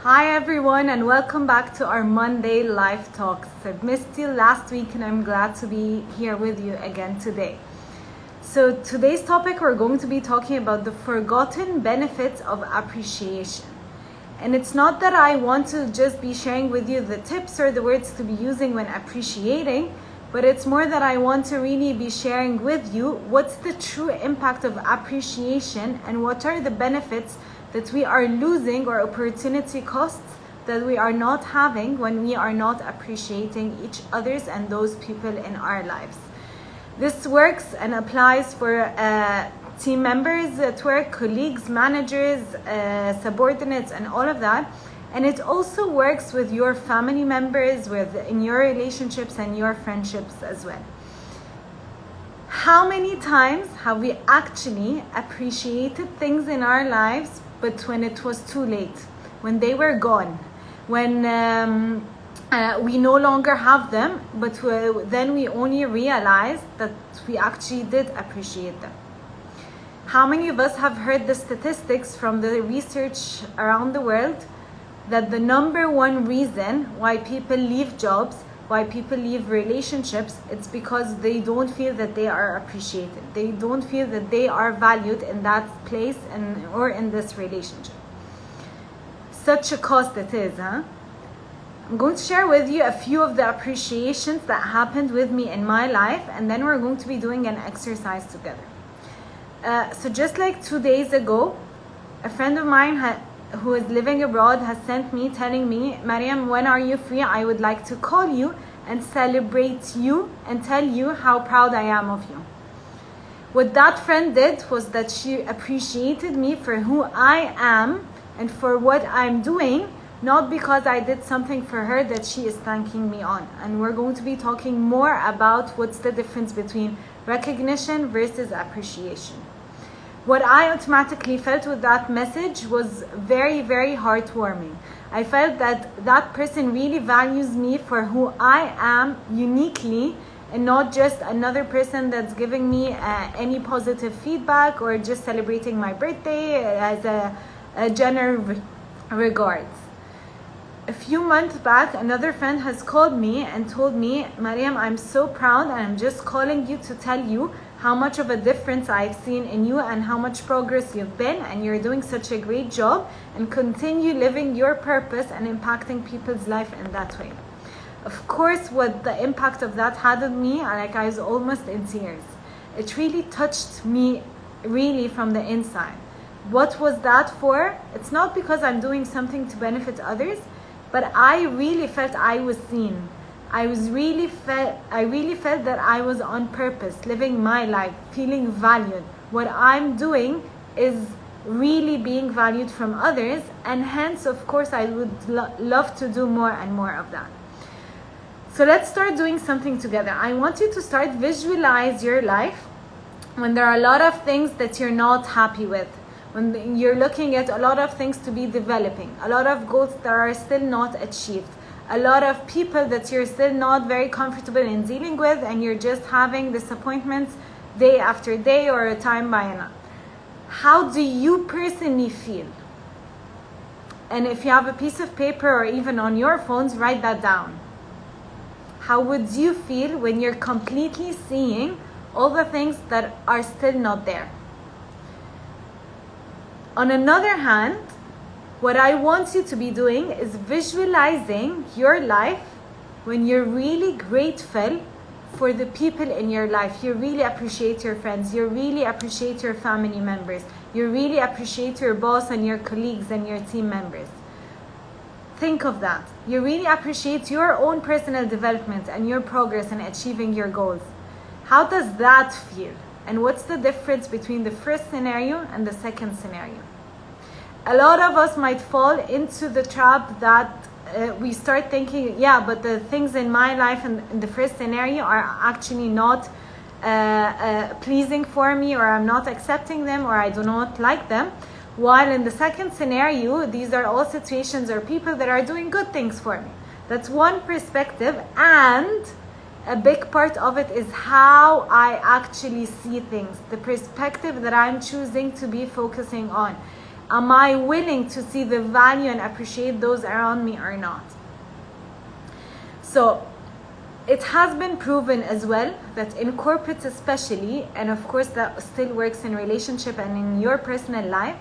Hi everyone and welcome back to our Monday live talks. I've missed you last week and I'm glad to be here with you again today. So today's topic, we're going to be talking about the forgotten benefits of appreciation. And it's not that I want to just be sharing with you the tips or the words to be using when appreciating, but it's more that I want to really be sharing with you what's the true impact of appreciation and what are the benefits that we are losing or opportunity costs that we are not having when we are not appreciating each other's and those people in our lives. This works and applies for team members at work, colleagues, managers, subordinates, and all of that. And it also works with your family members, in your relationships and your friendships as well. How many times have we actually appreciated things in our lives, but when it was too late, when they were gone, when we no longer have them, but then we only realized that we actually did appreciate them? How many of us have heard the statistics from the research around the world that the number one reason why people leave jobs, why people leave relationships, it's because they don't feel that they are appreciated. They don't feel that they are valued in that place or in this relationship. Such a cost it is, huh? I'm going to share with you a few of the appreciations that happened with me in my life, and then we're going to be doing an exercise together. So just like 2 days ago, a friend of mine who is living abroad has sent me telling me, Mariam, when are you free? I would like to call you and celebrate you and tell you how proud I am of you. What that friend did was that she appreciated me for who I am and for what I'm doing, not because I did something for her that she is thanking me on. And we're going to be talking more about what's the difference between recognition versus appreciation. What I automatically felt with that message was very, very heartwarming. I felt that that person really values me for who I am uniquely, and not just another person that's giving me any positive feedback or just celebrating my birthday as a general regards. A few months back, another friend has called me and told me, Mariam, I'm so proud and I'm just calling you to tell you how much of a difference I've seen in you and how much progress you've been, and you're doing such a great job, and continue living your purpose and impacting people's life in that way. Of course, what the impact of that had on me, like I was almost in tears. It really touched me really from the inside. What was that for? It's not because I'm doing something to benefit others, but I really felt I was seen. I really felt that I was on purpose, living my life, feeling valued. What I'm doing is really being valued from others, and hence, of course, I would love to do more and more of that. So let's start doing something together. I want you to start visualize your life when there are a lot of things that you're not happy with, when you're looking at a lot of things to be developing, a lot of goals that are still not achieved, a lot of people that you're still not very comfortable in dealing with, and you're just having disappointments day after day or time by another. How do you personally feel? And if you have a piece of paper or even on your phones, write that down. How would you feel when you're completely seeing all the things that are still not there? On another hand, what I want you to be doing is visualizing your life when you're really grateful for the people in your life. You really appreciate your friends. You really appreciate your family members. You really appreciate your boss and your colleagues and your team members. Think of that. You really appreciate your own personal development and your progress in achieving your goals. How does that feel? And what's the difference between the first scenario and the second scenario? A lot of us might fall into the trap that we start thinking, yeah, but the things in my life in the first scenario are actually not pleasing for me, or I'm not accepting them, or I do not like them. While in the second scenario, these are all situations or people that are doing good things for me. That's one perspective, and a big part of it is how I actually see things, the perspective that I'm choosing to be focusing on. Am I willing to see the value and appreciate those around me or not? So it has been proven as well that in corporates especially, and of course that still works in relationship and in your personal life,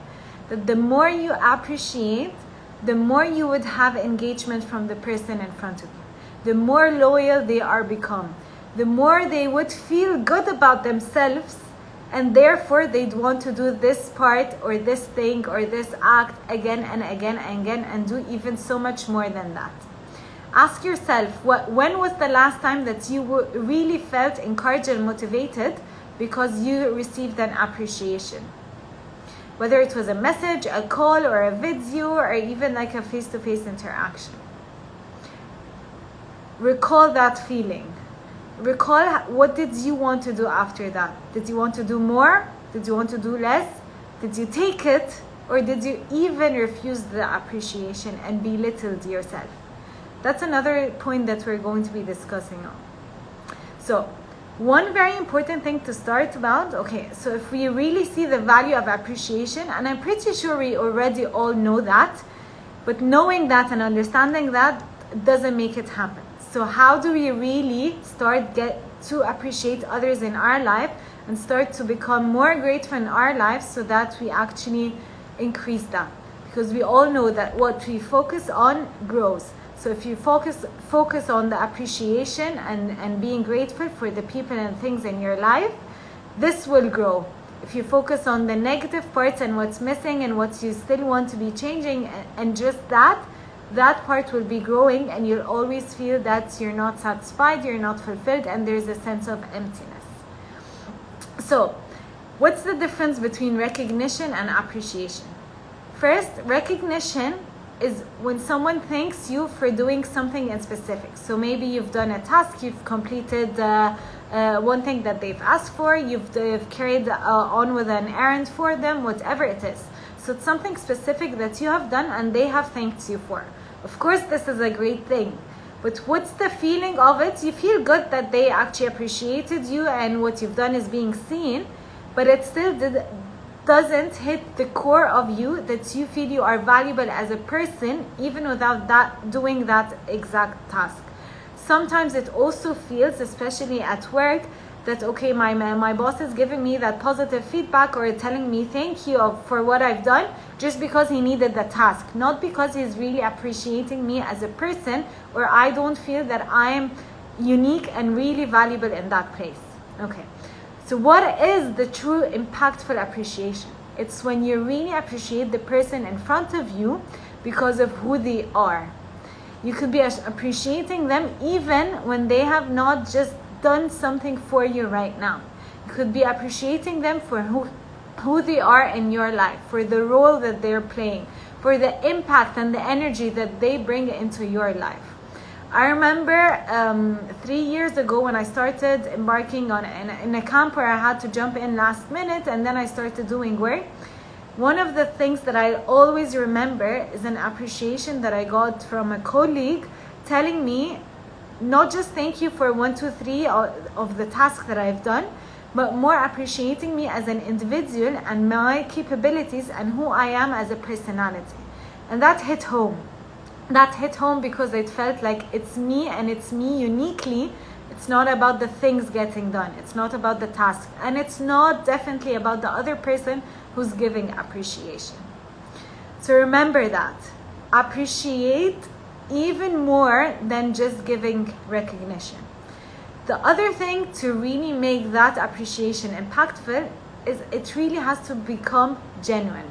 that the more you appreciate, the more you would have engagement from the person in front of you. The more loyal they are become. The more they would feel good about themselves, and therefore they'd want to do this part or this thing or this act again and again and again, and do even so much more than that. Ask yourself, when was the last time that you really felt encouraged and motivated because you received an appreciation? Whether it was a message, a call, or a video, or even like a face-to-face interaction. Recall that feeling. Recall, what did you want to do after that? Did you want to do more? Did you want to do less? Did you take it? Or did you even refuse the appreciation and belittled yourself? That's another point that we're going to be discussing on. So, one very important thing to start about, okay, so if we really see the value of appreciation, and I'm pretty sure we already all know that, but knowing that and understanding that doesn't make it happen. So how do we really get to appreciate others in our life and start to become more grateful in our lives so that we actually increase that? Because we all know that what we focus on grows. So if you focus on the appreciation and being grateful for the people and things in your life, this will grow. If you focus on the negative parts and what's missing and what you still want to be changing and just that part will be growing, and you'll always feel that you're not satisfied, you're not fulfilled, and there's a sense of emptiness. So, what's the difference between recognition and appreciation? First, recognition is when someone thanks you for doing something in specific. So maybe you've done a task, you've completed one thing that they've asked for, you've carried on with an errand for them, whatever it is. So it's something specific that you have done and they have thanked you for. Of course, this is a great thing. But what's the feeling of it? You feel good that they actually appreciated you and what you've done is being seen, but it still doesn't hit the core of you, that you feel you are valuable as a person even without doing that exact task. Sometimes it also feels, especially at work, that okay, my boss is giving me that positive feedback or telling me thank you for what I've done just because he needed the task, not because he's really appreciating me as a person, or I don't feel that I am unique and really valuable in that place. Okay. So what is the true impactful appreciation? It's when you really appreciate the person in front of you because of who they are. You could be appreciating them even when they have not just done something for you right now. You could be appreciating them for who they are in your life, for the role that they're playing, for the impact and the energy that they bring into your life. I remember 3 years ago when I started embarking on in a camp where I had to jump in last minute, and then I started doing work. One of the things that I always remember is an appreciation that I got from a colleague telling me not just thank you for 1, 2, 3 of the tasks that I've done, but more appreciating me as an individual and my capabilities and who I am as a personality. And that hit home. That hit home because it felt like it's me and it's me uniquely. It's not about the things getting done. It's not about the task. And it's not definitely about the other person who's giving appreciation. So remember that. Appreciate even more than just giving recognition. The other thing to really make that appreciation impactful is it really has to become genuine.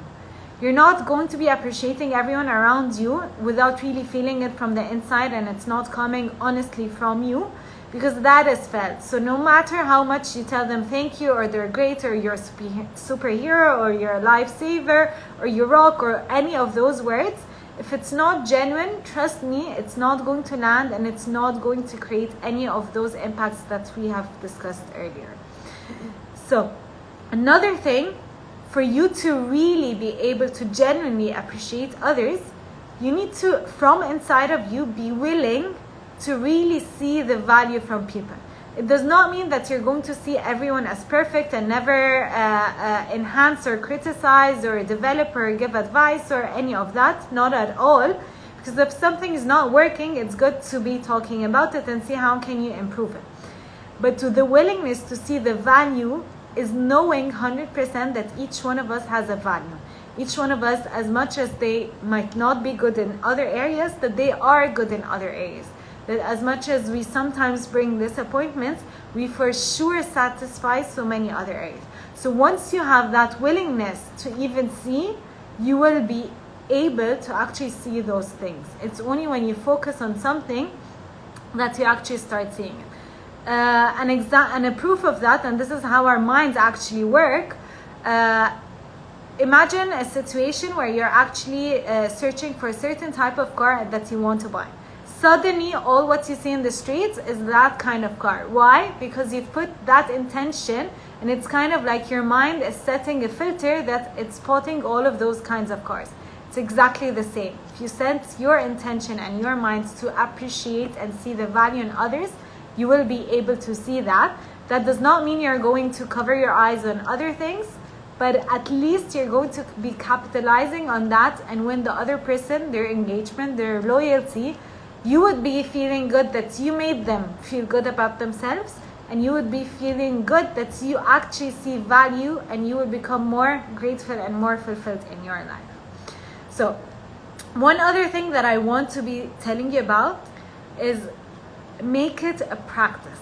You're not going to be appreciating everyone around you without really feeling it from the inside, and it's not coming honestly from you, because that is felt. So no matter how much you tell them thank you, or they're great, or you're a superhero, or you're a lifesaver, or you rock, or any of those words, if it's not genuine, trust me, it's not going to land, and it's not going to create any of those impacts that we have discussed earlier. So another thing, for you to really be able to genuinely appreciate others, you need to, from inside of you, be willing to really see the value from people. It does not mean that you're going to see everyone as perfect and never enhance or criticize or develop or give advice or any of that. Not at all. Because if something is not working, it's good to be talking about it and see how can you improve it. But to the willingness to see the value is knowing 100% that each one of us has a value. Each one of us, as much as they might not be good in other areas, that they are good in other areas. That as much as we sometimes bring disappointments, we for sure satisfy so many other areas. So once you have that willingness to even see, you will be able to actually see those things. It's only when you focus on something that you actually start seeing it. And a proof of that, and this is how our minds actually work, imagine a situation where you're actually searching for a certain type of car that you want to buy. Suddenly, all what you see in the streets is that kind of car. Why? Because you've put that intention, and it's kind of like your mind is setting a filter that it's spotting all of those kinds of cars. It's exactly the same. If you set your intention and your minds to appreciate and see the value in others, you will be able to see that. That does not mean you're going to cover your eyes on other things, but at least you're going to be capitalizing on that, and when the other person, their engagement, their loyalty, you would be feeling good that you made them feel good about themselves, and you would be feeling good that you actually see value, and you will become more grateful and more fulfilled in your life. So one other thing that I want to be telling you about is make it a practice.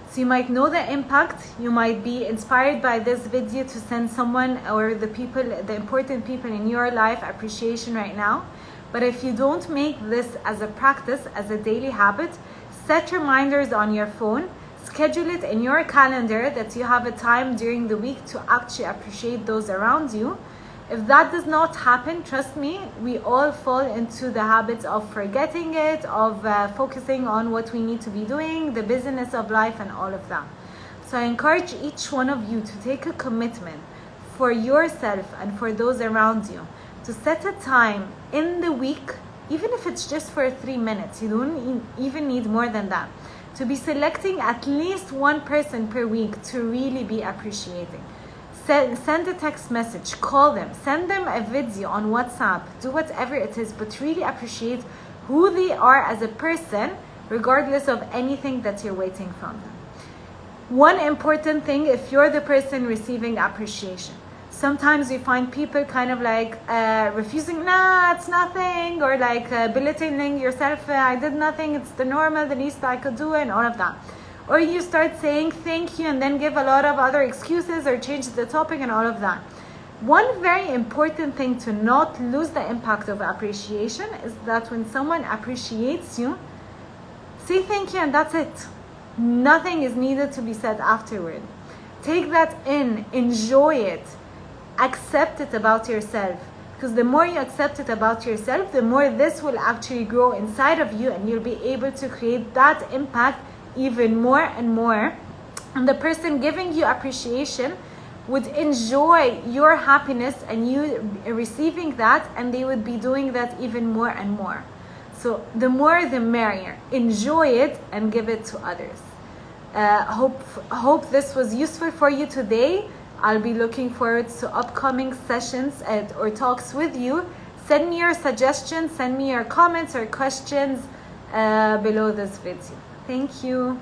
So you might know the impact, you might be inspired by this video to send someone or the important people in your life appreciation right now. But if you don't make this as a practice, as a daily habit, set reminders on your phone, schedule it in your calendar that you have a time during the week to actually appreciate those around you. If that does not happen, trust me, we all fall into the habits of forgetting it, of focusing on what we need to be doing, the busyness of life and all of that. So I encourage each one of you to take a commitment for yourself and for those around you to set a time in the week, even if it's just for 3 minutes. You don't even need more than that. To be selecting at least one person per week to really be appreciating. Send a text message, call them, send them a video on WhatsApp, do whatever it is, but really appreciate who they are as a person, regardless of anything that you're waiting from them. One important thing, if you're the person receiving appreciation, sometimes you find people kind of like refusing, nah, it's nothing, or like belittling yourself, I did nothing, it's the normal, the least I could do, and all of that. Or you start saying thank you and then give a lot of other excuses or change the topic and all of that. One very important thing to not lose the impact of appreciation is that when someone appreciates you, say thank you and that's it. Nothing is needed to be said afterward. Take that in, enjoy it, accept it about yourself. Because the more you accept it about yourself, the more this will actually grow inside of you, and you'll be able to create that impact even more and more, and the person giving you appreciation would enjoy your happiness and you receiving that, and they would be doing that even more and more. So the more the merrier. Enjoy it and give it to others. Hope this was useful for you today. I'll be looking forward to upcoming sessions or talks with you. Send me your suggestions, send me your comments or questions below this video. Thank you.